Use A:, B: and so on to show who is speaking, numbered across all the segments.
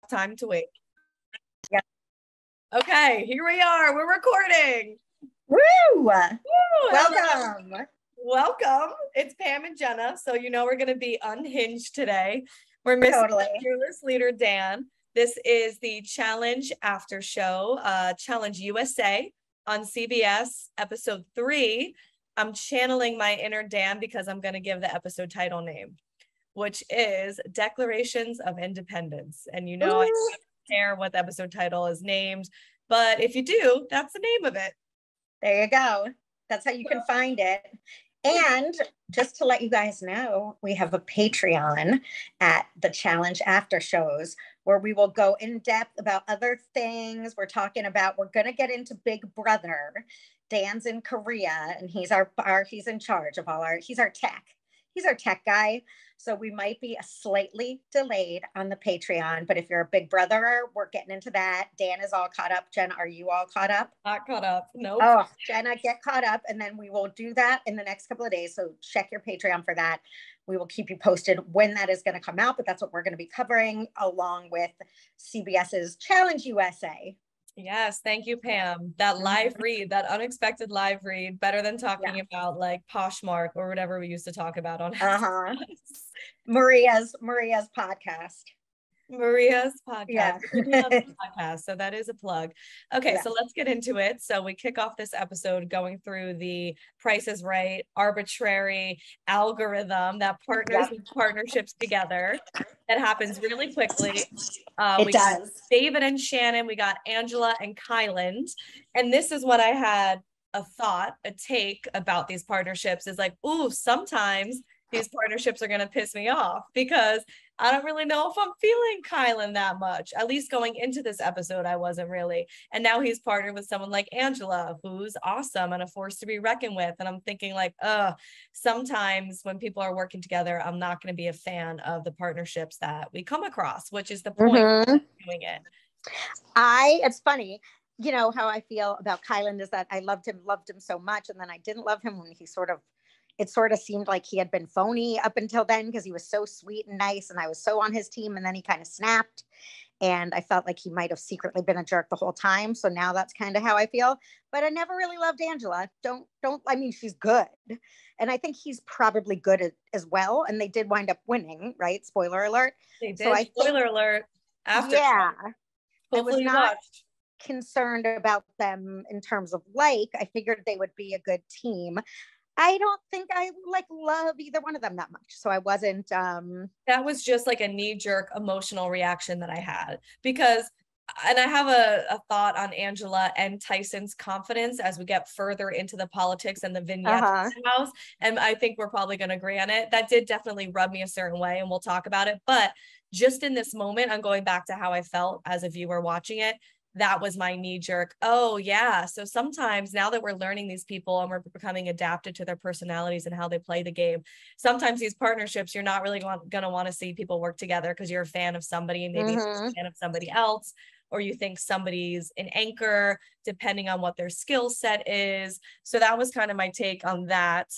A: time to wait. Yeah. Okay, here we are. We're recording.
B: Woo!
A: Woo!
B: Welcome.
A: Welcome. It's Pam and Jenna. So you know we're going to be unhinged today. We're missing the fearless leader, Dan. This is the Challenge Aftershow, Challenge USA on CBS, episode 3. I'm channeling my inner Dan because I'm going to give the episode title name, which is Declarations of Independence. And you know, I don't care what the episode title is named, but if you do, that's the name of it.
B: There you go. That's how you can find it. And just to let you guys know, we have a Patreon at the Challenge After Shows where we will go in depth about other things. We're going to get into Big Brother. Dan's in Korea and he's he's in charge of he's our tech guy. So we might be slightly delayed on the Patreon, but if you're a Big Brother, we're getting into that. Dan is all caught up. Jen, are you all caught up?
A: Not caught up. Nope.
B: Oh, Jenna, get caught up. And then we will do that in the next couple of days. So check your Patreon for that. We will keep you posted when that is going to come out, but that's what we're going to be covering along with CBS's Challenge USA.
A: Yes, thank you, Pam. That live read, that unexpected live read, better than talking about like Poshmark or whatever we used to talk about on
B: Maria's podcast.
A: Maria's podcast.
B: Yeah.
A: Podcast. So that is a plug. Okay, so let's get into it. So we kick off this episode going through the Price is Right arbitrary algorithm that partners with partnerships together. That happens really quickly.
B: It does.
A: Got David and Shannon. We got Angela and Kyland. And this is what I had a take about these partnerships is like, ooh, sometimes these partnerships are going to piss me off because I don't really know if I'm feeling Kyland that much. At least going into this episode, I wasn't really. And now he's partnered with someone like Angela, who's awesome and a force to be reckoned with. And I'm thinking like, sometimes when people are working together, I'm not going to be a fan of the partnerships that we come across, which is the point of doing it.
B: It's funny. You know, how I feel about Kyland is that I loved him so much. And then I didn't love him when it sort of seemed like he had been phony up until then because he was so sweet and nice and I was so on his team, and then he kind of snapped and I felt like he might have secretly been a jerk the whole time. So now that's kind of how I feel, but I never really loved Angela. I mean, she's good. And I think he's probably good as well. And they did wind up winning, right? Spoiler alert.
A: They did. Spoiler alert. After
B: I was
A: Hopefully
B: not concerned about them in terms of I figured they would be a good team. I don't think I love either one of them that much. So I wasn't.
A: That was just like a knee-jerk emotional reaction that I had because, and I have a thought on Angela and Tyson's confidence as we get further into the politics and the vignette house. And I think we're probably going to agree on it. That did definitely rub me a certain way and we'll talk about it. But just in this moment, I'm going back to how I felt as a viewer watching it. That was my knee jerk. Oh yeah. So sometimes now that we're learning these people and we're becoming adapted to their personalities and how they play the game, sometimes these partnerships, you're not really going to want to see people work together because you're a fan of somebody and maybe you're a fan of somebody else, or you think somebody's an anchor depending on what their skill set is. So that was kind of my take on that.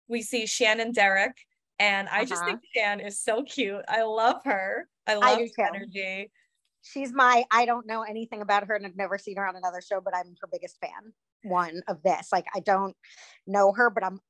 A: We see Shannon Derek and I just think Shan is so cute. I love her. I love her energy.
B: She's I don't know anything about her and I've never seen her on another show, but I'm her biggest fan. One of this, I don't know her, but I'm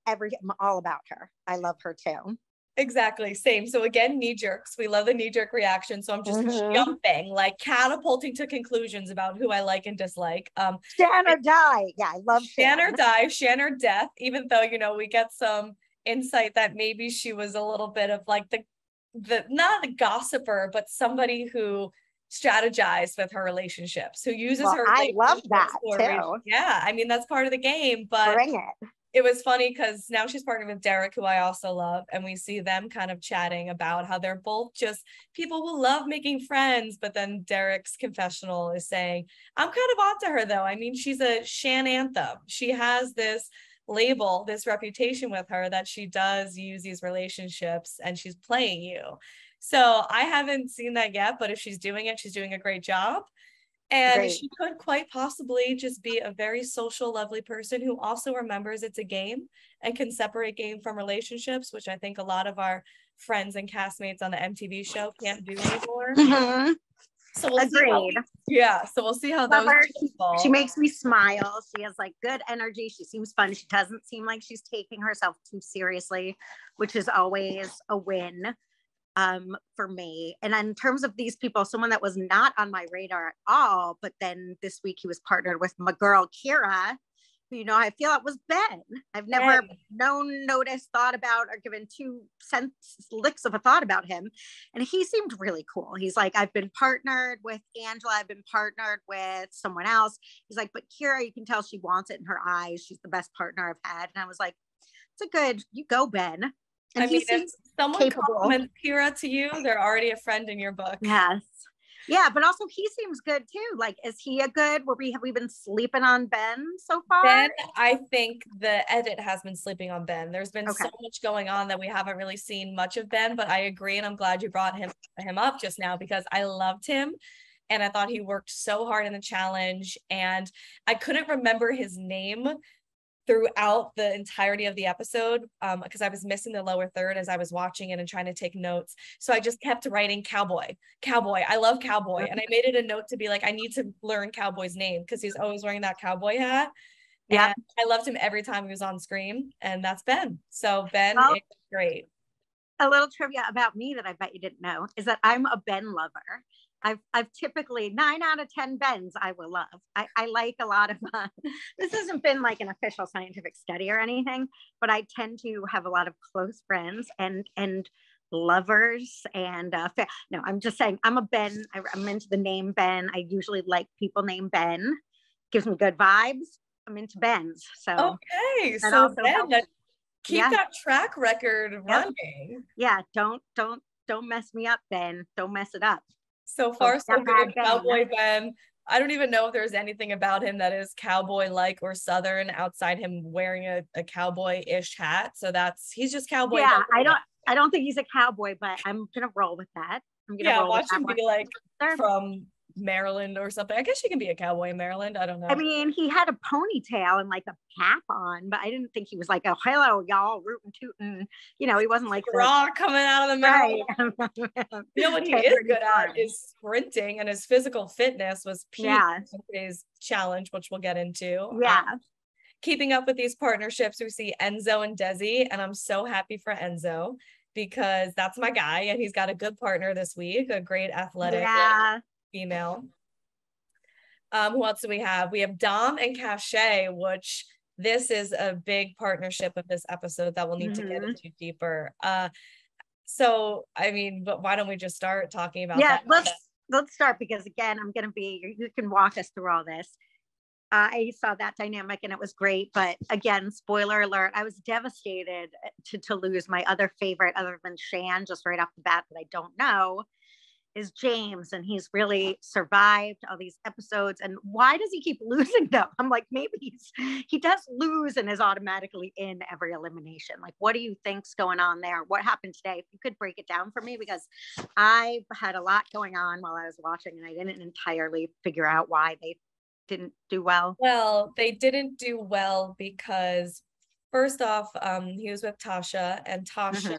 B: all about her. I love her too.
A: Exactly. Same. So again, knee jerks. We love the knee jerk reaction. So I'm just jumping, catapulting to conclusions about who I like and dislike.
B: Shan or die. Yeah, I love
A: Shan or die, Shan or death, even though, we get some insight that maybe she was a little bit of the not a gossiper, but somebody who strategize with her relationships, who uses her.
B: I love that too.
A: Yeah, I mean that's part of the game, but
B: bring it.
A: It was funny because now she's partnered with Derek, who I also love, and we see them kind of chatting about how they're both just people who love making friends. But then Derek's confessional is saying, "I'm kind of onto her though. I mean, she's a Shan anthem. She has this label, this reputation with her that she does use these relationships, and she's playing you." So I haven't seen that yet, but if she's doing it, she's doing a great job. And she could quite possibly just be a very social, lovely person who also remembers it's a game and can separate game from relationships, which I think a lot of our friends and castmates on the MTV show can't do anymore.
B: Mhm.
A: So we'll
B: Agreed.
A: so we'll see how
B: Love
A: those
B: her.
A: fall.
B: She makes me smile. She has like good energy. She seems fun. She doesn't seem like she's taking herself too seriously, which is always a win for me. And in terms of these people, someone that was not on my radar at all, but then this week he was partnered with my girl Kira, who, you know, I feel it was Ben. I've never noticed, thought about, or given 2 cents licks of a thought about him. And he seemed really cool. He's like, I've been partnered with Angela. I've been partnered with someone else. He's like, but Kira, you can tell she wants it in her eyes. She's the best partner I've had. And I was like, it's a good, you go, Ben. And
A: I mean, if someone
B: capable.
A: compliments Kira to you, they're already a friend in your book.
B: Yes. Yeah, but also he seems good too. Like, is he a good? Have we been sleeping on Ben so far?
A: Ben, I think the edit has been sleeping on Ben. There's been so much going on that we haven't really seen much of Ben, but I agree, and I'm glad you brought him up just now because I loved him. And I thought he worked so hard in the challenge, and I couldn't remember his name throughout the entirety of the episode because I was missing the lower third as I was watching it and trying to take notes. So I just kept writing Cowboy. I love Cowboy. And I made it a note to be like, I need to learn Cowboy's name because he's always wearing that cowboy hat. Yeah. I loved him every time he was on screen, and that's Ben. So Ben is great.
B: A little trivia about me that I bet you didn't know is that I'm a Ben lover. I've typically 9 out of 10 Bens I will love. I like a lot of, this hasn't been like an official scientific study or anything, but I tend to have a lot of close friends and lovers. And no, I'm just saying I'm a Ben. I'm into the name Ben. I usually like people named Ben. Gives me good vibes. I'm into Bens. So
A: okay, so Ben, keep that track record running.
B: Yeah, don't mess me up, Ben. Don't mess it up.
A: So far, so good. Cowboy Ben. I don't even know if there's anything about him that is cowboy-like or Southern outside him wearing a cowboy-ish hat. So he's just cowboy.
B: Yeah, I don't think he's a cowboy, but I'm gonna roll with that. I'm gonna roll
A: watch
B: with
A: him be like from Maryland or something. I guess you can be a cowboy in Maryland. I don't know.
B: I mean, he had a ponytail and like a cap on, but I didn't think he was like, oh, hello, y'all, rootin' tootin'. You know, he wasn't like
A: raw coming out of the Maryland. Right. You know what he is good at is sprinting, and his physical fitness was peak in today's challenge, which we'll get into.
B: Yeah.
A: Keeping up with these partnerships, we see Enzo and Desi, and I'm so happy for Enzo because that's my guy, and he's got a good partner this week, a great athletic female. Who else do we have? We have Dom and Cache, which this is a big partnership of this episode that we'll need to get into deeper. So, I mean, but why don't we just start talking about that?
B: Let's start because again, you can walk us through all this. I saw that dynamic and it was great, but again, spoiler alert, I was devastated to lose my other favorite other than Shan just right off the bat that I don't know is James, and he's really survived all these episodes. And why does he keep losing them? I'm like, maybe he does lose and is automatically in every elimination. Like, what do you think's going on there? What happened today? If you could break it down for me, because I had a lot going on while I was watching and I didn't entirely figure out why they didn't do well.
A: Well, they didn't do well because first off, he was with Tasha, and Tasha,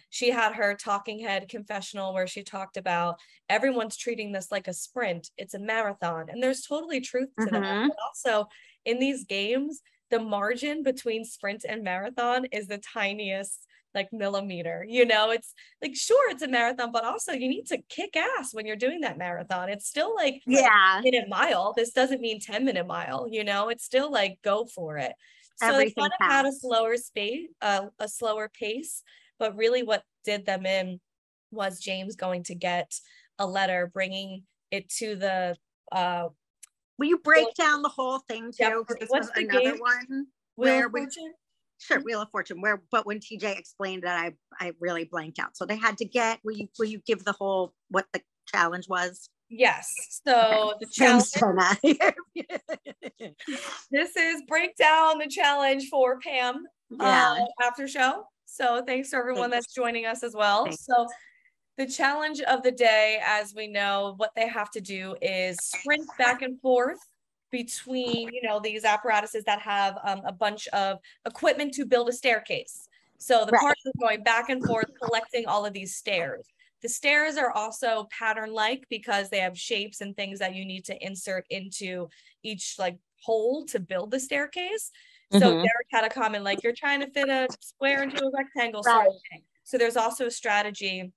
A: she had her talking head confessional where she talked about everyone's treating this like a sprint. It's a marathon. And there's totally truth to that. But also in these games, the margin between sprint and marathon is the tiniest like millimeter. You know, it's like, sure, it's a marathon, but also you need to kick ass when you're doing that marathon. It's still like a minute mile. This doesn't mean 10-minute mile, you know, it's still like go for it. So they kind of had a slower pace, but really what did them in was James going to get a letter bringing it to the
B: will you break down the whole thing too? Because this was another one where Wheel of Fortune, but when TJ explained that, I really blanked out. So they had to get, will you give the whole what the challenge was?
A: Yes. So the challenge. This is break down the challenge for Pam after show. So thanks to everyone that's joining us as well. So the challenge of the day, as we know, what they have to do is sprint back and forth between, you know, these apparatuses that have a bunch of equipment to build a staircase. So the partners are going back and forth, collecting all of these stairs. The stairs are also pattern-like because they have shapes and things that you need to insert into each like hole to build the staircase. So Derek had a comment like, you're trying to fit a square into a rectangle sort of thing. So there's also a strategy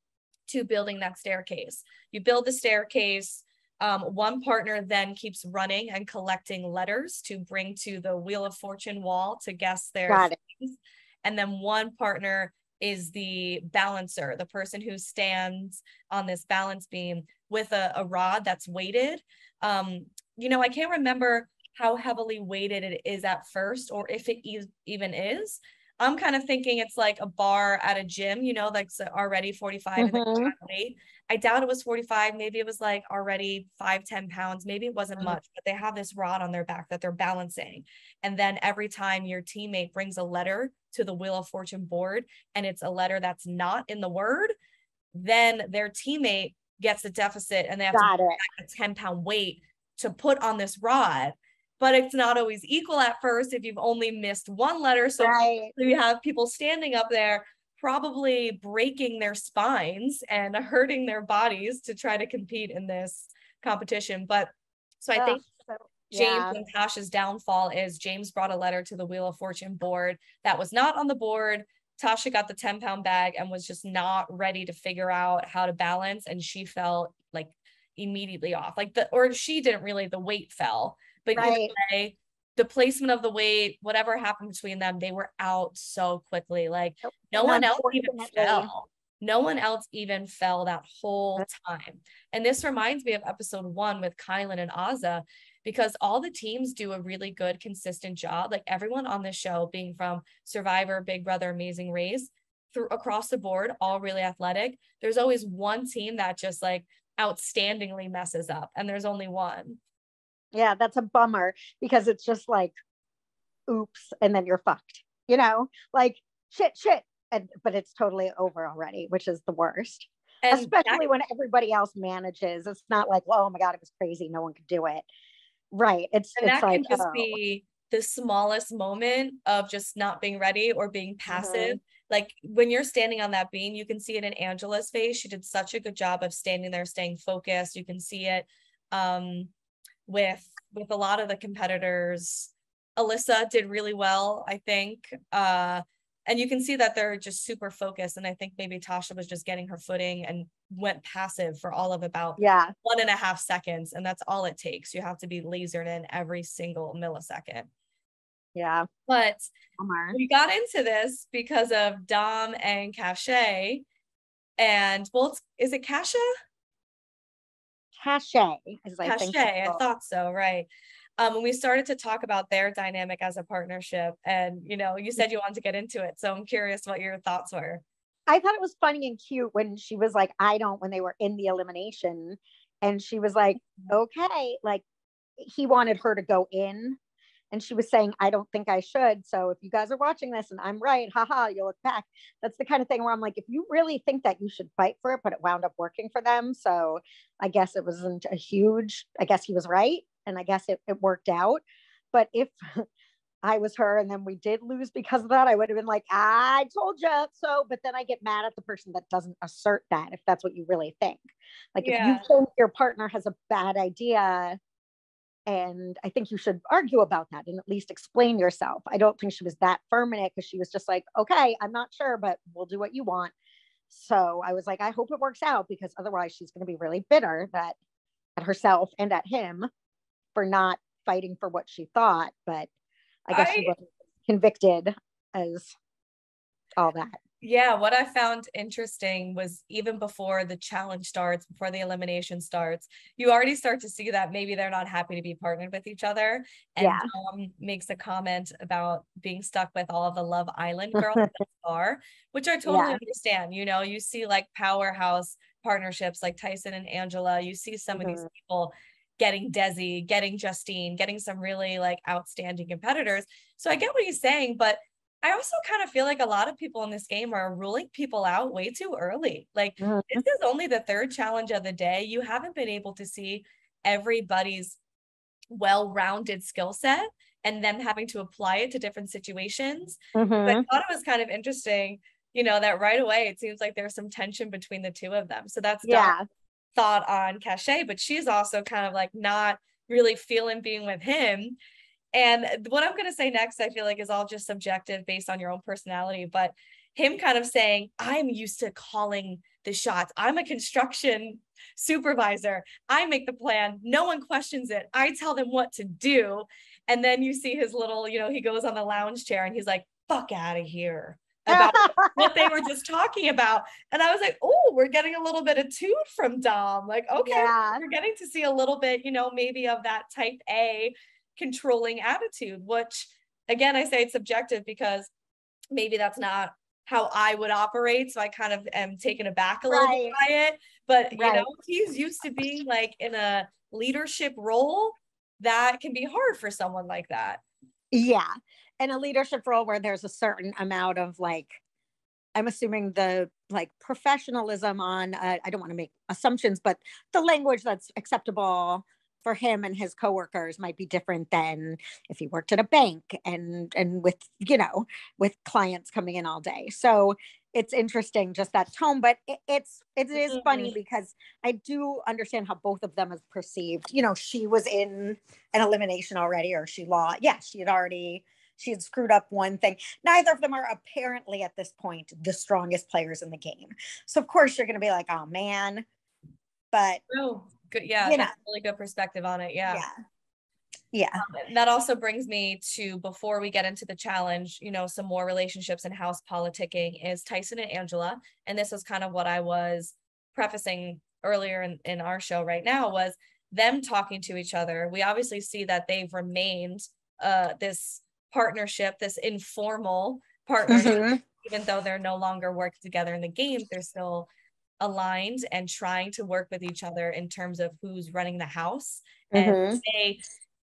A: to building that staircase. You build the staircase. One partner then keeps running and collecting letters to bring to the Wheel of Fortune wall to guess their things. And then one partner is the balancer, the person who stands on this balance beam with a rod that's weighted. You know, I can't remember how heavily weighted it is at first, or if it even is. I'm kind of thinking it's like a bar at a gym, you know, like already 45 and then weight. I doubt it was 45. Maybe it was like already 5-10 pounds. Maybe it wasn't much, but they have this rod on their back that they're balancing. And then every time your teammate brings a letter to the Wheel of Fortune board and it's a letter that's not in the word, then their teammate gets a deficit and they have to put a 10-pound weight to put on this rod. But it's not always equal at first if you've only missed one letter. So you have people standing up there probably breaking their spines and hurting their bodies to try to compete in this competition. But so I think James and Tasha's downfall is James brought a letter to the Wheel of Fortune board that was not on the board. Tasha got the 10-pound bag and was just not ready to figure out how to balance. And she fell like immediately off, like she didn't really, the weight fell. But either way, the placement of the weight, whatever happened between them, they were out so quickly. Like no one else even fell. No one else even fell that whole time. And this reminds me of episode 1 with Kyland and Azza, because all the teams do a really good, consistent job. Like everyone on this show, being from Survivor, Big Brother, Amazing Race, through across the board, all really athletic. There's always one team that just like outstandingly messes up, and there's only one.
B: Yeah, that's a bummer, because it's just like, oops, and then you're fucked, you know, like shit, but it's totally over already, which is the worst. And especially when everybody else manages. It's not like, well, oh my God, it was crazy, no one could do it. Right. It's
A: that
B: like,
A: can just be the smallest moment of just not being ready or being passive. Like when you're standing on that beam, you can see it in Angela's face. She did such a good job of standing there, staying focused. You can see it with a lot of the competitors. Alyssa did really well, I think. And you can see that they're just super focused. And I think maybe Tasha was just getting her footing and went passive for all of about 1.5 seconds. And that's all it takes. You have to be lasered in every single millisecond.
B: Yeah.
A: But we got into this because of Dom and Cachet. And well, is it Kasha?
B: Cachet.
A: I thought so, right. When we started to talk about their dynamic as a partnership, and you know, you said you wanted to get into it, so I'm curious what your thoughts were.
B: I thought it was funny and cute when she was like, when they were in the elimination, and she was like, okay, like he wanted her to go in, and she was saying, I don't think I should. So if you guys are watching this and I'm right, haha, you'll look back. That's the kind of thing where I'm like, if you really think that, you should fight for it, but it wound up working for them. So I guess it wasn't I guess he was right. And I guess it worked out. But if I was her and then we did lose because of that, I would have been like, I told you so. But then I get mad at the person that doesn't assert that, if that's what you really think. Like if you think your partner has a bad idea, and I think you should argue about that and at least explain yourself. I don't think she was that firm in it, because she was just like, okay, I'm not sure, but we'll do what you want. So I was like, I hope it works out, because otherwise she's going to be really bitter at herself and at him for not fighting for what she thought. But I guess she wasn't convicted as all that.
A: Yeah, what I found interesting was even before the challenge starts, before the elimination starts, you already start to see that maybe they're not happy to be partnered with each other. And Tom makes a comment about being stuck with all of the Love Island girls at the bar, which I totally understand. You know, you see like powerhouse partnerships like Tyson and Angela. You see some of these people getting Desi, getting Justine, getting some really like outstanding competitors. So I get what he's saying, but I also kind of feel like a lot of people in this game are ruling people out way too early. Like this is only the 3rd challenge of the day. You haven't been able to see everybody's well-rounded skill set and them having to apply it to different situations.
B: Mm-hmm.
A: But I thought it was kind of interesting, that right away it seems like there's some tension between the two of them. So that's Dom's thought on Cachet, but she's also kind of like not really feeling being with him. And what I'm going to say next, I feel like is all just subjective based on your own personality, but him kind of saying, I'm used to calling the shots. I'm a construction supervisor. I make the plan. No one questions it. I tell them what to do. And then you see his little, he goes on the lounge chair and he's like, fuck out of here, about what they were just talking about. And I was like, oh, we're getting a little bit of toot from Dom. Like, okay, we're getting to see a little bit, maybe of that type A controlling attitude, which again, I say it's subjective because maybe that's not how I would operate. So I kind of am taken aback a little bit by it. But, he's used to being like in a leadership role that can be hard for someone like that.
B: Yeah. And a leadership role where there's a certain amount of like, I'm assuming the like professionalism on, I don't want to make assumptions, but the language that's acceptable for him and his coworkers might be different than if he worked at a bank and with, with clients coming in all day. So it's interesting, just that tone, but it is funny because I do understand how both of them is perceived. She was in an elimination already, or she lost. Yeah, she had screwed up one thing. Neither of them are apparently at this point the strongest players in the game. So of course you're going to be like, oh man, but
A: good. Yeah, that's a really good perspective on it. Yeah. That also brings me to, before we get into the challenge, some more relationships and house politicking, is Tyson and Angela. And this was kind of what I was prefacing earlier in our show right now, was them talking to each other. We obviously see that they've remained this partnership, this informal partnership, even though they're no longer working together in the game, they're still aligned and trying to work with each other in terms of who's running the house. And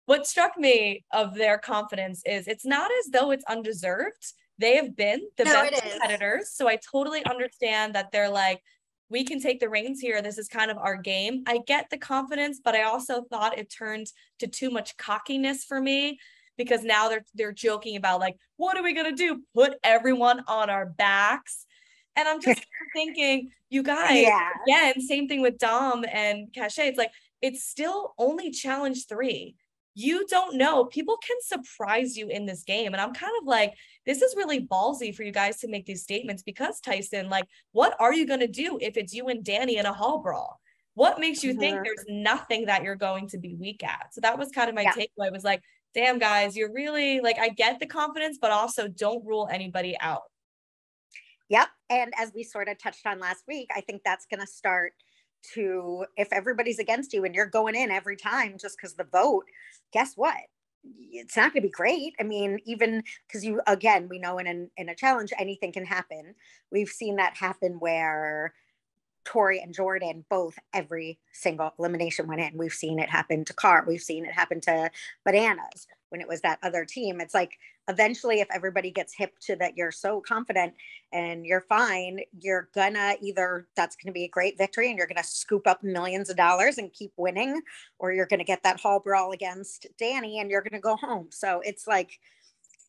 A: what struck me of their confidence is it's not as though it's undeserved. They have been the best competitors. So I totally understand that they're like, we can take the reins here. This is kind of our game. I get the confidence, but I also thought it turned to too much cockiness for me, because now they're joking about like, what are we going to do? Put everyone on our backs. And I'm just thinking, you guys, again, same thing with Dom and Cachet. It's like, it's still only challenge 3. You don't know. People can surprise you in this game. And I'm kind of like, this is really ballsy for you guys to make these statements, because Tyson, like, what are you going to do if it's you and Danny in a hall brawl? What makes you think there's nothing that you're going to be weak at? So that was kind of my takeaway, was like, damn guys, you're really like, I get the confidence, but also don't rule anybody out.
B: Yep. And as we sort of touched on last week, I think that's going to start to, if everybody's against you and you're going in every time just because the vote, guess what? It's not going to be great. I mean, even because we know in a challenge, anything can happen. We've seen that happen where Tori and Jordan both, every single elimination went in. We've seen it happen to Car. We've seen it happen to Bananas when it was that other team. It's like, eventually, if everybody gets hip to that, you're so confident and you're fine, you're gonna either, that's going to be a great victory and you're going to scoop up millions of dollars and keep winning, or you're going to get that hall brawl against Danny and you're going to go home. So it's like,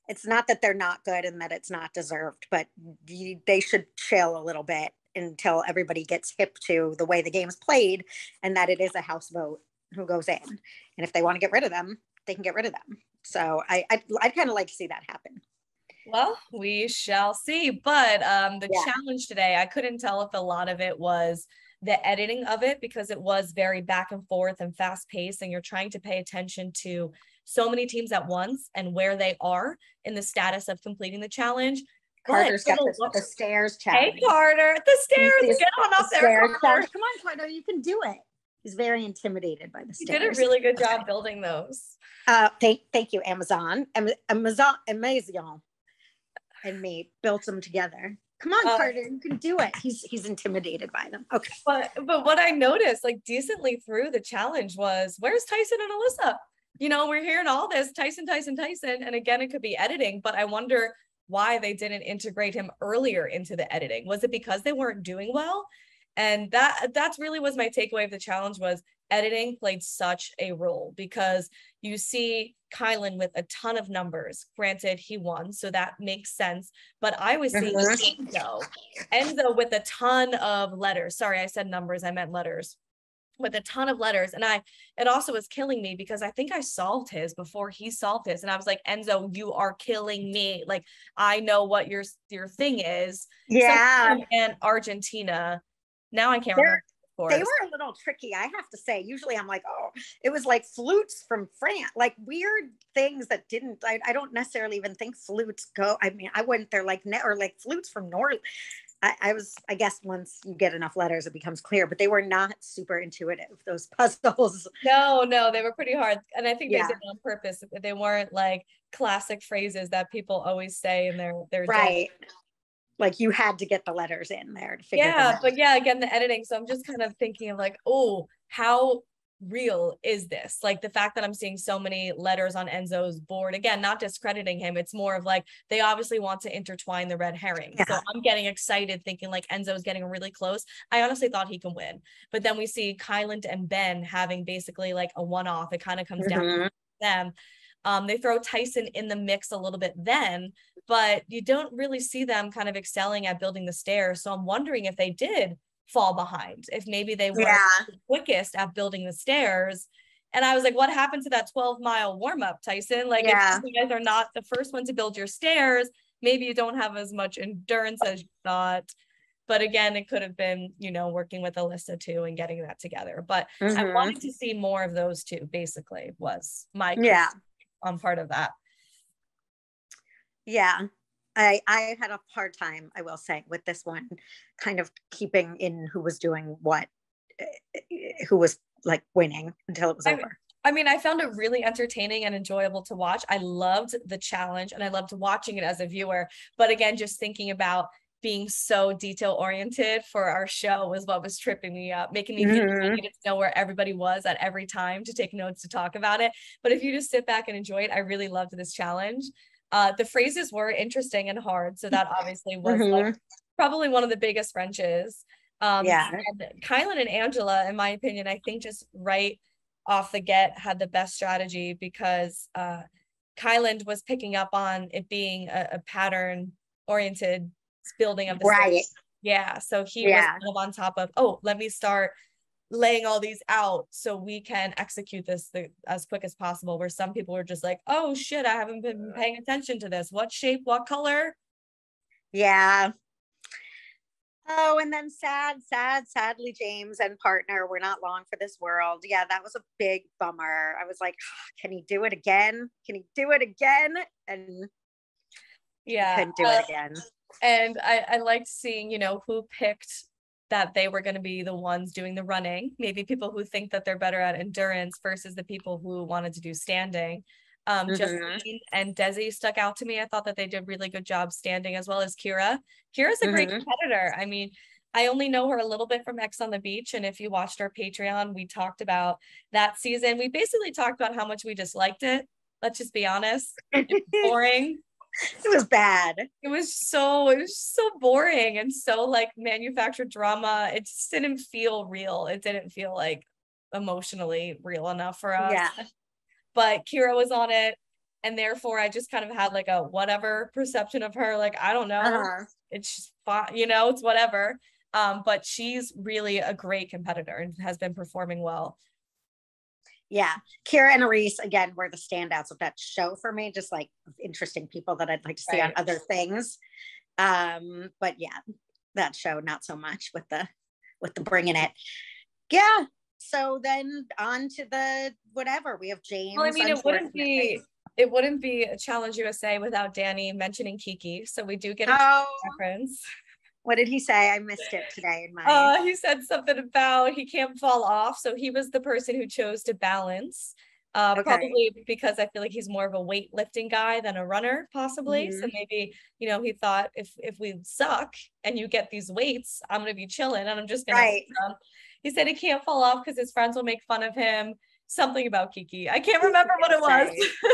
B: it's not that they're not good and that it's not deserved, but they should chill a little bit until everybody gets hip to the way the game's played, and that it is a house vote who goes in. And if they want to get rid of them, they can get rid of them. So I'd kind of like to see that happen.
A: Well, we shall see. But the challenge today, I couldn't tell if a lot of it was the editing of it, because it was very back and forth and fast paced, and you're trying to pay attention to so many teams at once and where they are in the status of completing the challenge.
B: Carter's got the stairs challenge.
A: Hey, Carter, the stairs. Get on up there, Carter.
B: Come on, Carter, you can do it. He's very intimidated by the stairs.
A: You did a really good job building those.
B: Thank you, Amazon, and me built them together. Come on, Carter, you can do it. He's intimidated by them. Okay.
A: But what I noticed, like, decently through the challenge was, where's Tyson and Alyssa? We're hearing all this Tyson, and again, it could be editing, but I wonder why they didn't integrate him earlier into the editing. Was it because they weren't doing well? And that's really was my takeaway of the challenge, was editing played such a role, because you see Kylan with a ton of numbers. Granted, he won, so that makes sense. But I was seeing Enzo with a ton of letters. Sorry, I said numbers, I meant letters. With a ton of letters. And it also was killing me, because I think I solved his before he solved his. And I was like, Enzo, you are killing me. Like, I know what your thing is.
B: Yeah.
A: And Argentina. Now I can't remember.
B: They were a little tricky, I have to say. Usually I'm like, oh, it was like flutes from France, like weird things that didn't, I don't necessarily even think flutes go. I mean, I went there like, or like flutes from North. I guess once you get enough letters, it becomes clear, but they were not super intuitive, those puzzles.
A: No, they were pretty hard. And I think they did it on purpose. They weren't like classic phrases that people always say in their
B: right. Day. Like you had to get the letters in there to figure them out.
A: But again, the editing. So I'm just kind of thinking of like, oh, how real is this? Like the fact that I'm seeing so many letters on Enzo's board, again, not discrediting him. It's more of like, they obviously want to intertwine the red herring. Yeah. So I'm getting excited thinking like Enzo's getting really close. I honestly thought he can win. But then we see Kyland and Ben having basically like a one-off. It kind of comes down to them. They throw Tyson in the mix a little bit then, but you don't really see them kind of excelling at building the stairs. So I'm wondering if they did fall behind, if maybe they were the quickest at building the stairs. And I was like, what happened to that 12-mile warm-up, Tyson? Like, if you guys are not the first one to build your stairs, maybe you don't have as much endurance as you thought. But again, it could have been, working with Alyssa too and getting that together. But I wanted to see more of those two, basically, was my on part of that.
B: Yeah. I had a hard time, I will say, with this one, kind of keeping in who was doing what, who was like winning until it was over.
A: I mean, I found it really entertaining and enjoyable to watch. I loved the challenge and I loved watching it as a viewer. But again, just thinking about being so detail oriented for our show was what was tripping me up, making me feel like I needed to know where everybody was at every time to take notes to talk about it. But if you just sit back and enjoy it, I really loved this challenge. The phrases were interesting and hard. So that obviously was like, probably one of the biggest wrenches. And Kyland and Angela, in my opinion, I think just right off the get had the best strategy, because Kyland was picking up on it being a pattern oriented building of the stage. Yeah, so he was kind of on top of, oh, let me start laying all these out so we can execute this as quick as possible, where some people were just like, oh shit, I haven't been paying attention to this. What shape, what color?
B: Yeah. Oh, and then sadly, James and partner were not long for this world. Yeah, that was a big bummer. I was like, can he do it again? Can he do it again? And he couldn't do it again.
A: And I liked seeing, who picked that they were going to be the ones doing the running. Maybe people who think that they're better at endurance versus the people who wanted to do standing. Justine and Desi stuck out to me. I thought that they did a really good job standing, as well as Kira. Kira's a great competitor. I mean, I only know her a little bit from X on the Beach. And if you watched our Patreon, we talked about that season. We basically talked about how much we disliked it. Let's just be honest. It's boring.
B: It was bad.
A: It was so boring and so like manufactured drama. It just didn't feel real. It didn't feel like emotionally real enough for us.
B: Yeah.
A: But Kira was on it, and therefore I just kind of had like a whatever perception of her. Like, I don't know. It's just fine, it's whatever. But she's really a great competitor and has been performing well.
B: Yeah, Kira and Aris again were the standouts of that show for me, just like interesting people that I'd like to see on other things. But yeah, that show not so much with the bringing it. Yeah. So then on to the whatever, we have James.
A: Well, I mean, it wouldn't be a Challenge USA without Danny mentioning Kiki. So we do get a reference.
B: What did he say? I missed it today in my.
A: He said something about he can't fall off. So he was the person who chose to balance. Probably because I feel like he's more of a weightlifting guy than a runner, possibly. So maybe, he thought if we suck and you get these weights, I'm gonna be chilling and I'm just gonna he said he can't fall off because his friends will make fun of him. Something about Kiki. I can't remember what it was.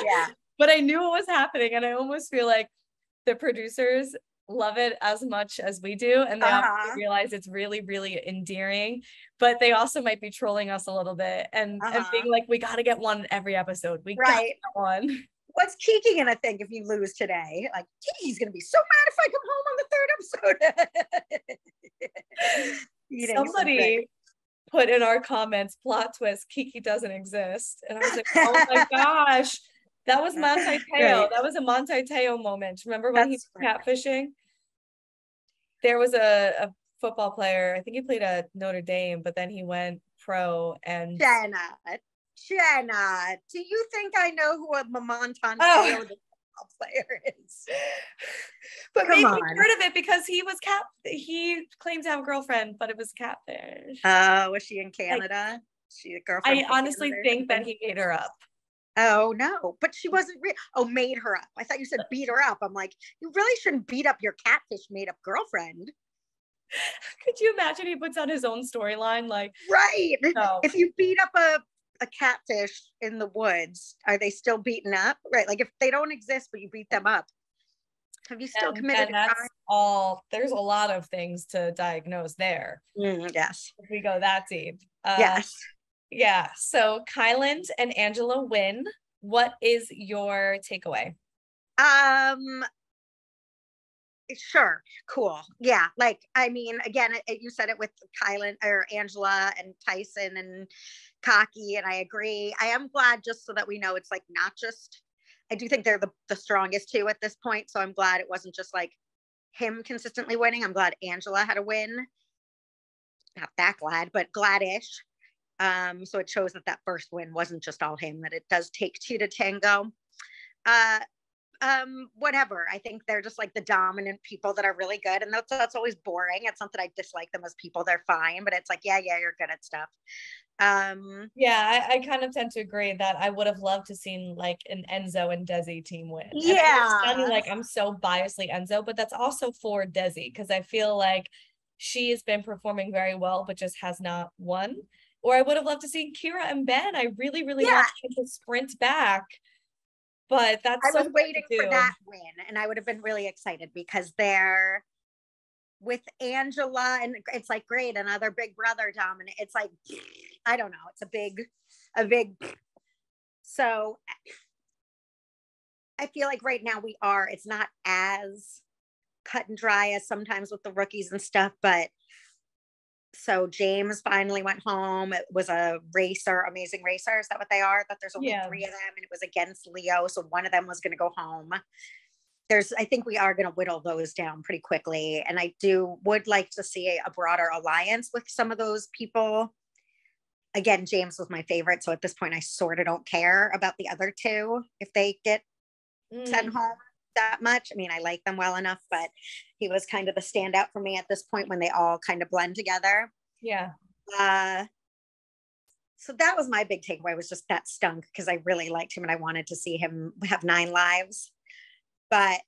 B: Yeah.
A: But I knew it was happening, and I almost feel like the producers love it as much as we do, and they obviously realize it's really, really endearing, but they also might be trolling us a little bit and being like, we got to get one every episode. We got to get one.
B: What's Kiki gonna think if you lose today? Like, Kiki's gonna be so mad if I come home on the third episode.
A: Somebody put in our comments, plot twist, Kiki doesn't exist. And I was like, oh my gosh, that was Monte Teo. Right. That was a Monte Teo moment. Remember when he was catfishing? There was a football player, I think he played at Notre Dame, but then he went pro. And
B: Jenna, do you think I know who a Monte Teo football player is?
A: But maybe you heard of it because he claimed to have a girlfriend, but it was catfish.
B: Was she in Canada? Like, she a girlfriend?
A: I honestly think that he made her up.
B: Oh no, but she wasn't real. Oh, made her up. I thought you said beat her up. I'm like, you really shouldn't beat up your catfish made up girlfriend.
A: Could you imagine he puts on his own storyline? Like,
B: right. No. If you beat up a catfish in the woods, are they still beaten up? Right. Like if they don't exist, but you beat them up, have you still committed a crime?
A: All there's a lot of things to diagnose there.
B: Yes.
A: If we go that deep.
B: Yes.
A: Yeah. So Kyland and Angela win. What is your takeaway?
B: Sure. Cool. Yeah. Like, I mean, again, you said it with Kyland or Angela and Tyson and Cocky, and I agree. I am glad, just so that we know, it's like not just, I do think they're the strongest two at this point. So I'm glad it wasn't just like him consistently winning. I'm glad Angela had a win. Not that glad, but gladish. So it shows that first win wasn't just all him, that it does take two to tango. Whatever. I think they're just like the dominant people that are really good. And that's always boring. It's not that I dislike them as people. They're fine, but it's like, yeah, you're good at stuff.
A: Yeah, I kind of tend to agree that I would have loved to seen like an Enzo and Desi team win.
B: Yeah.
A: And sounding like I'm so biasly Enzo, but that's also for Desi, because I feel like she has been performing very well, but just has not won. Or I would have loved to see Kira and Ben. I really, really want them to sprint back. But that's
B: I was waiting for that win, and I would have been really excited because they're with Angela, and it's like great, another big brother dominant. It's like, I don't know, it's a big. So I feel like right now it's not as cut and dry as sometimes with the rookies and stuff, but so James finally went home. It was a racer, amazing racer. Is that what they are? That there's only 3 of them, and it was against Leo. So one of them was going to go home. I think we are going to whittle those down pretty quickly. And I would like to see a broader alliance with some of those people. Again, James was my favorite. So at this point, I sort of don't care about the other two if they get sent home that much. I mean, I like them well enough, but he was kind of the standout for me at this point when they all kind of blend together.
A: Yeah.
B: So that was my big takeaway, was just that stunk because I really liked him and I wanted to see him have 9 lives. But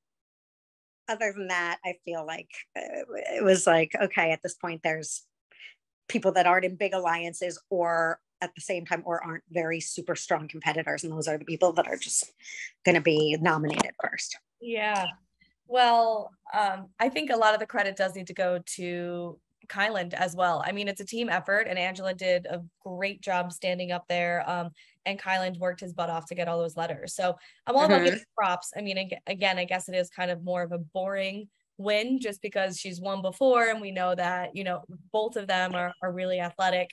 B: other than that, I feel like it was like, okay, at this point, there's people that aren't in big alliances or at the same time or aren't very super strong competitors, and those are the people that are just going to be nominated first.
A: Yeah, well, I think a lot of the credit does need to go to Kyland as well. I mean, it's a team effort, and Angela did a great job standing up there, and Kyland worked his butt off to get all those letters. So I'm all about giving props. I mean, again, I guess it is kind of more of a boring win just because she's won before, and we know that, both of them are really athletic.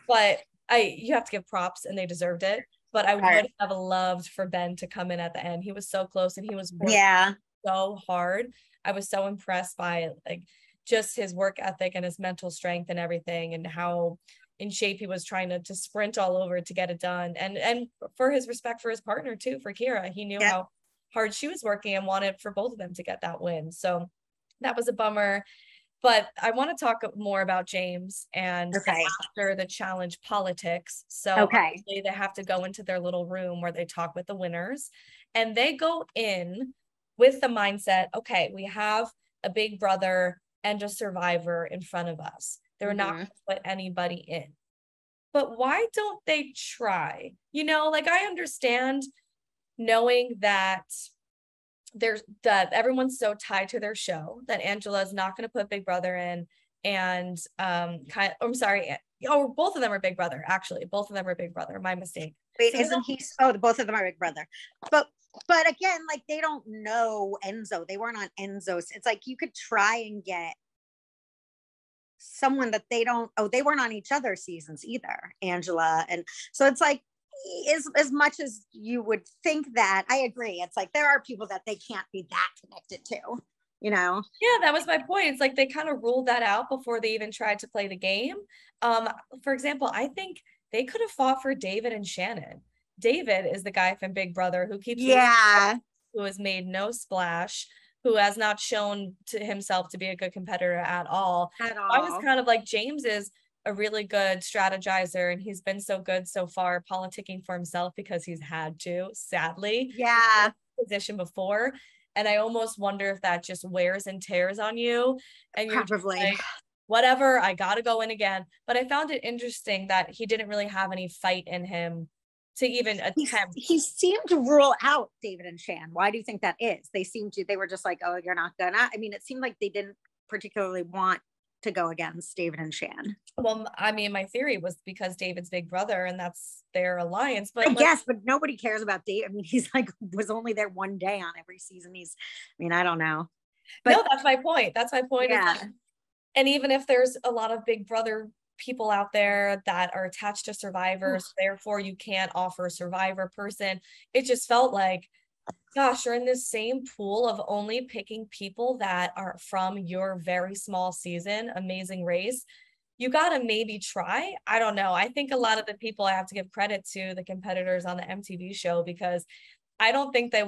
A: But you have to give props, and they deserved it. But I would have loved for Ben to come in at the end. He was so close, and he was working so hard. I was so impressed by like just his work ethic and his mental strength and everything, and how in shape he was trying to sprint all over to get it done. And for his respect for his partner too, for Kira, he knew how hard she was working and wanted for both of them to get that win. So that was a bummer. But I want to talk more about James and after the challenge politics. So they have to go into their little room where they talk with the winners, and they go in with the mindset, okay, we have a big brother and a survivor in front of us. They're not going to put anybody in. But why don't they try? Like, I understand knowing that there's that everyone's so tied to their show that Angela's not going to put Big Brother in, and I'm sorry, both of them are Big Brother. Actually, both of them are Big Brother. My mistake.
B: Wait, so isn't he? Oh, both of them are Big Brother. But again, like they don't know Enzo. They weren't on Enzo's. It's like you could try and get someone that they don't. Oh, they weren't on each other's seasons either, Angela. And so it's like, as much as you would think that, I agree. It's like there are people that they can't be that connected to, you know?
A: Yeah, that was my point. It's like they kind of ruled that out before they even tried to play the game. For example, I think they could have fought for David and Shannon. David is the guy from Big Brother who keeps who has made no splash, who has not shown to himself to be a good competitor at all. I was kind of like, James is a really good strategizer, and he's been so good so far politicking for himself because he's had to, sadly.
B: Yeah.
A: Position before. And I almost wonder if that just wears and tears on you. And you're
B: probably
A: like, whatever, I gotta go in again. But I found it interesting that he didn't really have any fight in him to even attempt.
B: He seemed to rule out David and Shan. Why do you think that is? They were just like, oh, you're not gonna. I mean, it seemed like they didn't particularly want to go against David and Shan.
A: Well, I mean, my theory was because David's Big Brother and that's their alliance. But
B: I guess, but nobody cares about Dave. I mean, he's like, was only there one day on every season. I don't know.
A: But no, that's my point. That's my point.
B: Yeah.
A: And even if there's a lot of Big Brother people out there that are attached to survivors, therefore you can't offer a survivor person. It just felt like, gosh, you're in this same pool of only picking people that are from your very small season, Amazing Race. You got to maybe try. I don't know. I think a lot of the people, I have to give credit to the competitors on the MTV show, because I don't think they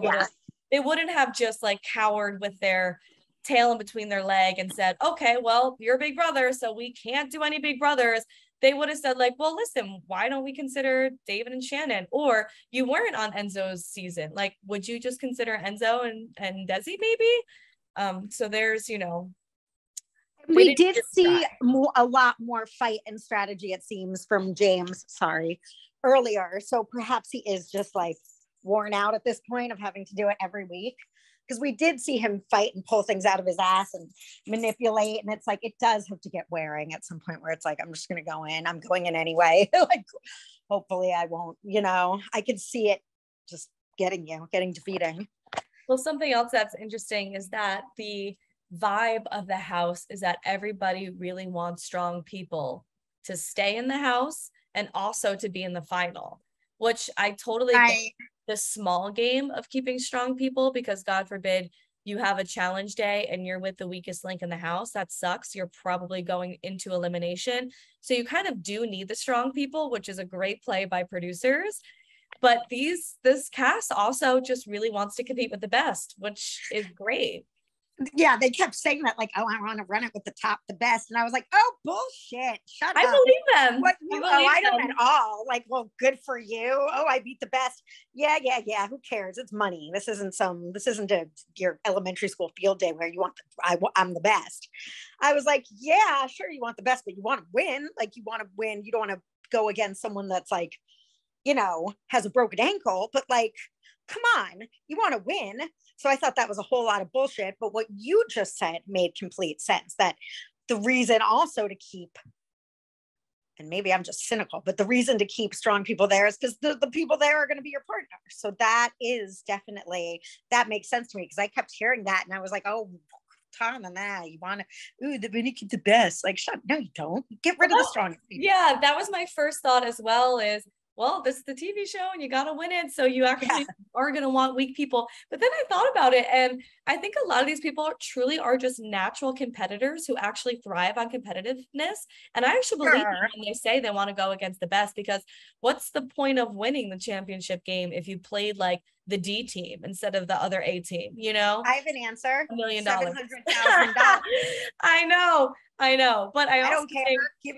A: wouldn't have just like cowered with their tail in between their leg and said, okay, well, you're Big Brother, so we can't do any Big Brothers. They would have said like, well, listen, why don't we consider David and Shannon? Or you weren't on Enzo's season. Like, would you just consider Enzo and Desi maybe? So there's,
B: we did see a lot more fight and strategy, it seems, from James, earlier. So perhaps he is just like worn out at this point of having to do it every week. Because we did see him fight and pull things out of his ass and manipulate. And it's like, it does have to get wearing at some point where it's like, I'm just going to go in. I'm going in anyway. Like, hopefully I won't, I could see it just getting defeating.
A: Well, something else that's interesting is that the vibe of the house is that everybody really wants strong people to stay in the house and also to be in the final, which I totally get. The small game of keeping strong people, because God forbid you have a challenge day and you're with the weakest link in the house. That sucks. You're probably going into elimination. So you kind of do need the strong people, which is a great play by producers. But this cast also just really wants to compete with the best, which is great.
B: Yeah, they kept saying that, like, oh, I want to run it with the top, the best. And I was like, oh, bullshit. Shut up.
A: I believe them.
B: I don't at all. Like, well, good for you. Oh, I beat the best. Yeah. Who cares? It's money. This isn't your elementary school field day where you want, I'm the best. I was like, yeah, sure. You want the best, but you want to win. Like, you want to win. You don't want to go against someone that's like, has a broken ankle, but like, come on, you want to win. So I thought that was a whole lot of bullshit. But what you just said made complete sense, that the reason also to keep, and maybe I'm just cynical, but the reason to keep strong people there is because the people there are going to be your partner. So that is definitely, that makes sense to me, because I kept hearing that and I was like, oh, Tom, and that you want to, we keep the best. Like, no, you don't. Get rid of the strongest people.
A: Yeah, that was my first thought as well, is, well, this is the TV show and you got to win it. So you actually are going to want weak people. But then I thought about it, and I think a lot of these people truly are just natural competitors who actually thrive on competitiveness. And I actually believe when they say they want to go against the best, because what's the point of winning the championship game if you played like the D team instead of the other A team,
B: I have an answer.
A: $1 million.
B: $700,000.
A: I know. But I
B: don't care. Give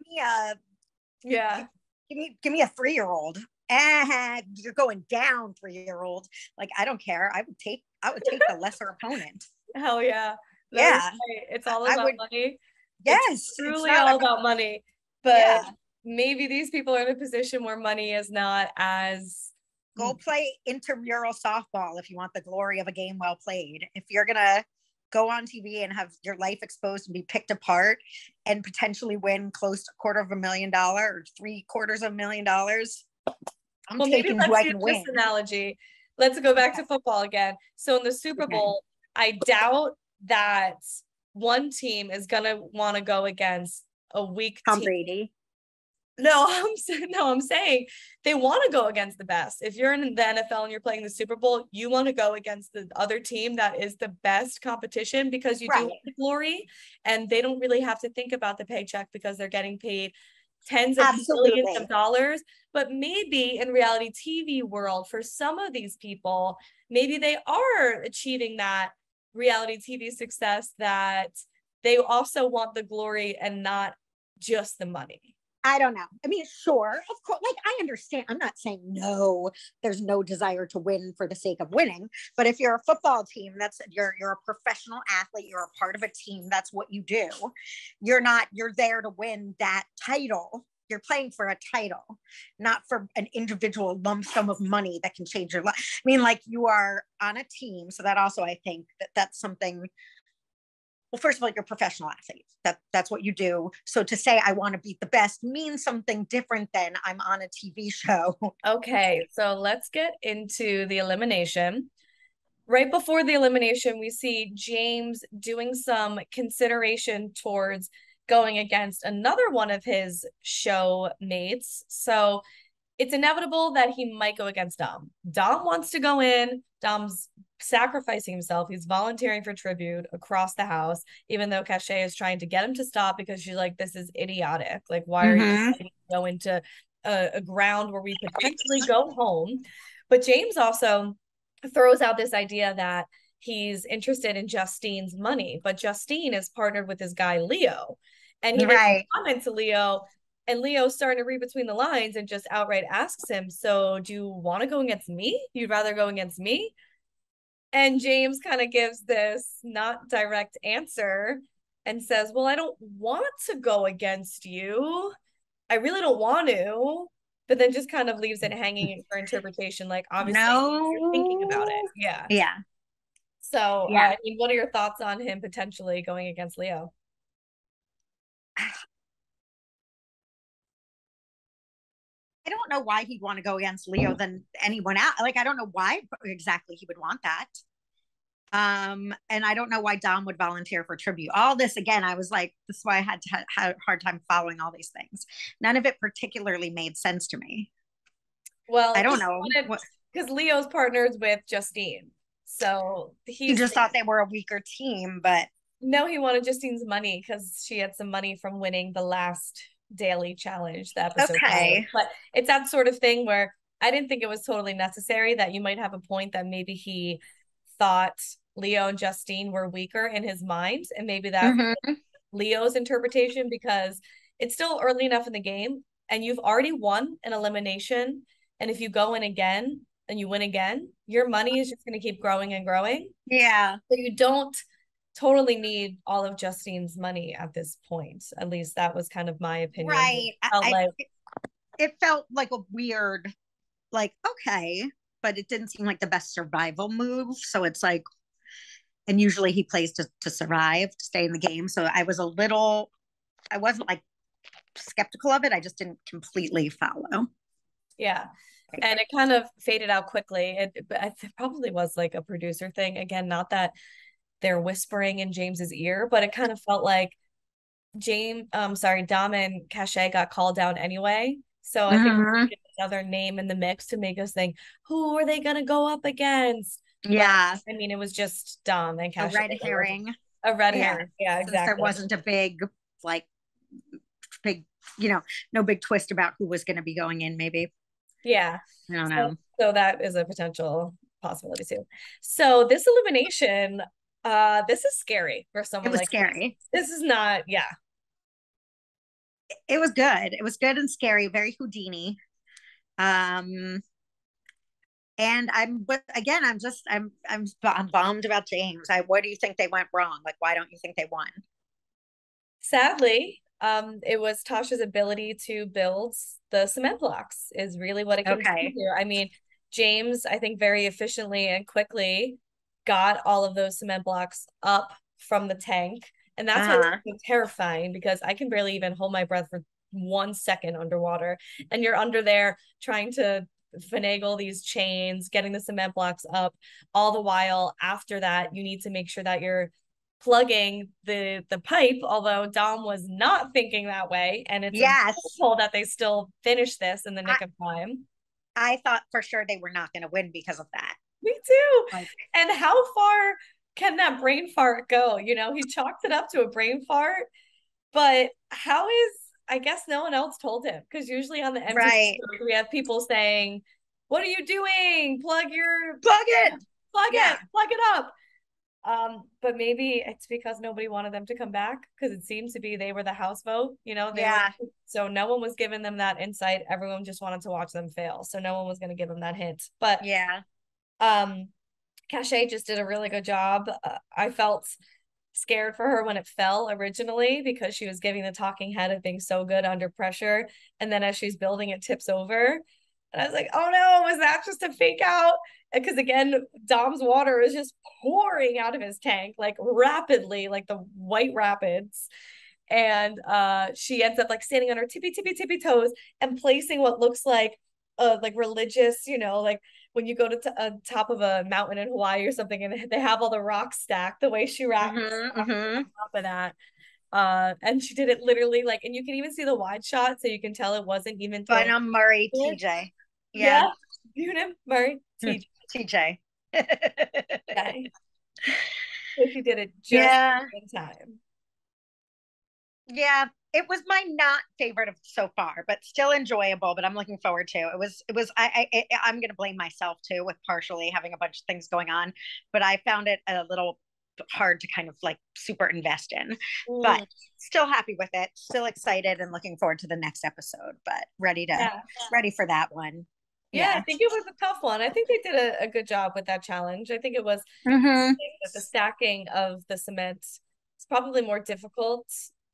B: me a 3-year-old. You're going down 3-year-old. Like, I don't care. I would take the lesser opponent.
A: Hell yeah.
B: Yeah.
A: It's all about money.
B: Yes.
A: It's truly all about money. But maybe these people are in a position where money is not as
B: Go play intramural softball if you want the glory of a game well played. If you're going to go on TV and have your life exposed and be picked apart and potentially win close to $250,000 or $750,000, I'm taking who I can win.
A: This analogy. Let's go back to football again. So in the Super Bowl, I doubt that one team is going to want to go against a weak
B: Tom
A: team.
B: Brady.
A: No, I'm saying they want to go against the best. If you're in the NFL and you're playing the Super Bowl, you want to go against the other team that is the best competition, because you do want the glory, and they don't really have to think about the paycheck because they're getting paid tens of millions of dollars. But maybe in reality TV world, for some of these people, maybe they are achieving that reality TV success, that they also want the glory and not just the money.
B: I don't know. I mean, sure, of course, like, I understand. I'm not saying no, there's no desire to win for the sake of winning. But if you're a football team, you're a professional athlete, you're a part of a team, that's what you do. You're there to win that title. You're playing for a title, not for an individual lump sum of money that can change your life. I mean, like, you are on a team. So that also, I think that's something. Well, first of all, you're a professional athlete. That's what you do. So to say I want to beat the best means something different than I'm on a TV show.
A: Okay, so let's get into the elimination. Right before the elimination, we see James doing some consideration towards going against another one of his show mates. So it's inevitable that he might go against Dom. Dom wants to go in. Dom's sacrificing himself. He's volunteering for tribute across the house, even though Cachet is trying to get him to stop, because she's like, this is idiotic. Like, why are you go into a ground where we potentially go home? But James also throws out this idea that he's interested in Justine's money, but Justine is partnered with this guy, Leo. And he makes a comment to Leo, and Leo's starting to read between the lines and just outright asks him, so do you want to go against me? You'd rather go against me? And James kind of gives this not direct answer and says, well, I don't want to go against you. I really don't want to. But then just kind of leaves it hanging for interpretation. Like, obviously, you're thinking about it. Yeah.
B: Yeah.
A: So, I mean, what are your thoughts on him potentially going against Leo?
B: I don't know why he'd want to go against Leo than anyone else. Like, I don't know why exactly he would want that. And I don't know why Dom would volunteer for tribute. All this, again, I was like, this is why I had a hard time following all these things. None of it particularly made sense to me.
A: Well,
B: I don't know.
A: Because Leo's partners with Justine. So
B: he just thought they were a weaker team, but.
A: No, he wanted Justine's money because she had some money from winning the last daily challenge, the episode.
B: Okay.
A: But it's that sort of thing where I didn't think it was totally necessary. That you might have a point that maybe he thought Leo and Justine were weaker in his mind, and maybe that's Leo's interpretation, because it's still early enough in the game and you've already won an elimination, and if you go in again and you win again, your money is just going to keep growing and growing.
B: Yeah.
A: So you don't totally need all of Justine's money at this point. At least that was kind of my opinion.
B: Right. It felt like a weird, like, okay, but it didn't seem like the best survival move. So it's like, and usually he plays to survive, to stay in the game. So I wasn't like skeptical of it. I just didn't completely follow.
A: Yeah. And it kind of faded out quickly. It probably was like a producer thing. Again, not that they're whispering in James's ear, but it kind of felt like Dom and Cachet got called down anyway. So I think another name in the mix to make us think, who are they going to go up against?
B: Yeah.
A: But, I mean, it was just Dom and Cachet.
B: A red herring.
A: Yeah, exactly.
B: Since there wasn't a big, no big twist about who was going to be going in, maybe.
A: Yeah.
B: I don't know.
A: So that is a potential possibility too. So this elimination, this is scary for someone.
B: It was scary.
A: This is not, yeah.
B: It was good. It was good and scary, very Houdini. And I'm bummed about James. What do you think they went wrong? Like, why don't you think they won?
A: Sadly, it was Tasha's ability to build the cement blocks is really what it came to here. I mean, James, I think very efficiently and quickly got all of those cement blocks up from the tank. And that's what
B: Uh-huh.
A: was terrifying because I can barely even hold my breath for 1 second underwater. And you're under there trying to finagle these chains, getting the cement blocks up. All the while, after that, you need to make sure that you're plugging the pipe, although Dom was not thinking that way. And it's a
B: Yes.
A: miracle that they still finished this in the
B: I,
A: nick of time.
B: I thought for sure they were not going to win because of that.
A: Me too.
B: Like,
A: And how far can that brain fart go? You know, he chalked it up to a brain fart, but how is, I guess no one else told him because usually on the empty
B: right.
A: we have people saying, "What are you doing?
B: Plug it. Yeah.
A: Plug it up." But maybe it's because nobody wanted them to come back because it seems to be they were the house vote, you know, they were,
B: Yeah.
A: so no one was giving them that insight. Everyone just wanted to watch them fail. So no one was going to give them that hint. But
B: Yeah.
A: um Cachet just did a really good job. I felt scared for her when it fell originally because she was giving the talking head of being so good under pressure. And then as she's building, it tips over. And I was like, oh no, was that just a fake out? Because again, Dom's water is just pouring out of his tank like rapidly, like the White Rapids. And she ends up like standing on her tippy toes and placing what looks like religious, you know, like when you go to top of a mountain in Hawaii or something and they have all the rocks stacked, the way she wrapped
B: Mm-hmm,
A: on
B: mm-hmm.
A: top of that. And she did it literally like, and you can even see the wide shot, so you can tell it wasn't even
B: But
A: thrown.
B: I'm Murray TJ. Yeah.
A: Yeah, you know, Murray TJ.
B: TJ.
A: So she did it just
B: Yeah.
A: in time.
B: Yeah. It was my not favorite of so far, but still enjoyable. But I'm looking forward to I'm going to blame myself too with partially having a bunch of things going on, but I found it a little hard to kind of like super invest in, but
A: Mm,
B: still happy with it, still excited and looking forward to the next episode, but
A: yeah.
B: ready for that one.
A: Yeah, I
B: Yeah.
A: think it was a tough one. I think they did a good job with that challenge. I think it was
B: Mm-hmm.
A: that the stacking of the cement is probably more difficult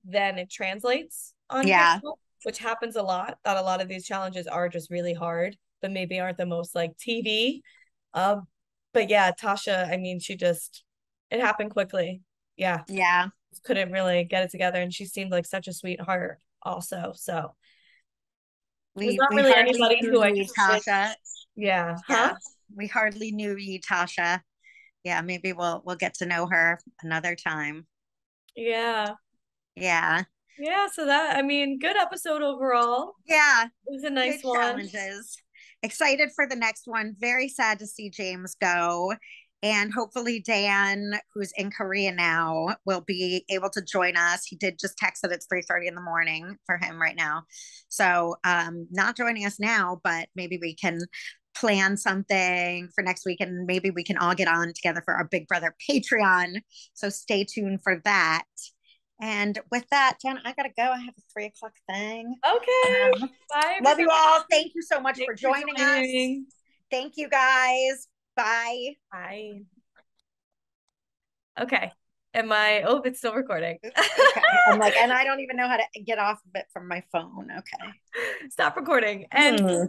A: than it translates on
B: Yeah.
A: camera, which happens a lot. That a lot of these challenges are just really hard, but maybe aren't the most like TV. Um, but yeah, Tasha, I mean, it happened quickly. Yeah,
B: Yeah.
A: couldn't really get it together, and she seemed like such a sweetheart also. So there's not
B: We
A: really
B: hardly
A: anybody
B: knew
A: who I
B: you,
A: could,
B: Tasha.
A: yeah, huh?
B: Yeah. We hardly knew you, Tasha. Yeah, maybe we'll get to know her another time.
A: Yeah.
B: Yeah.
A: Yeah, so that, I mean, good episode overall.
B: Yeah.
A: It was a nice
B: Good
A: one.
B: challenges. Excited for the next one. Very sad to see James go. And hopefully Dan, who's in Korea now, will be able to join us. He did just text that it's 3:30 in the morning for him right now. So not joining us now, but maybe we can plan something for next week and maybe we can all get on together for our Big Brother Patreon. So stay tuned for that. And with that, Jen, I gotta go. I have a 3 o'clock thing.
A: Okay. Bye,
B: Love you
A: everybody.
B: all. Thank you so much for
A: Thanks for
B: joining us.
A: joining.
B: Thank you guys. Bye.
A: Bye. Okay. Oh, it's still recording.
B: Okay. I'm like, and I don't even know how to get off of it from my phone. Okay.
A: Stop recording. And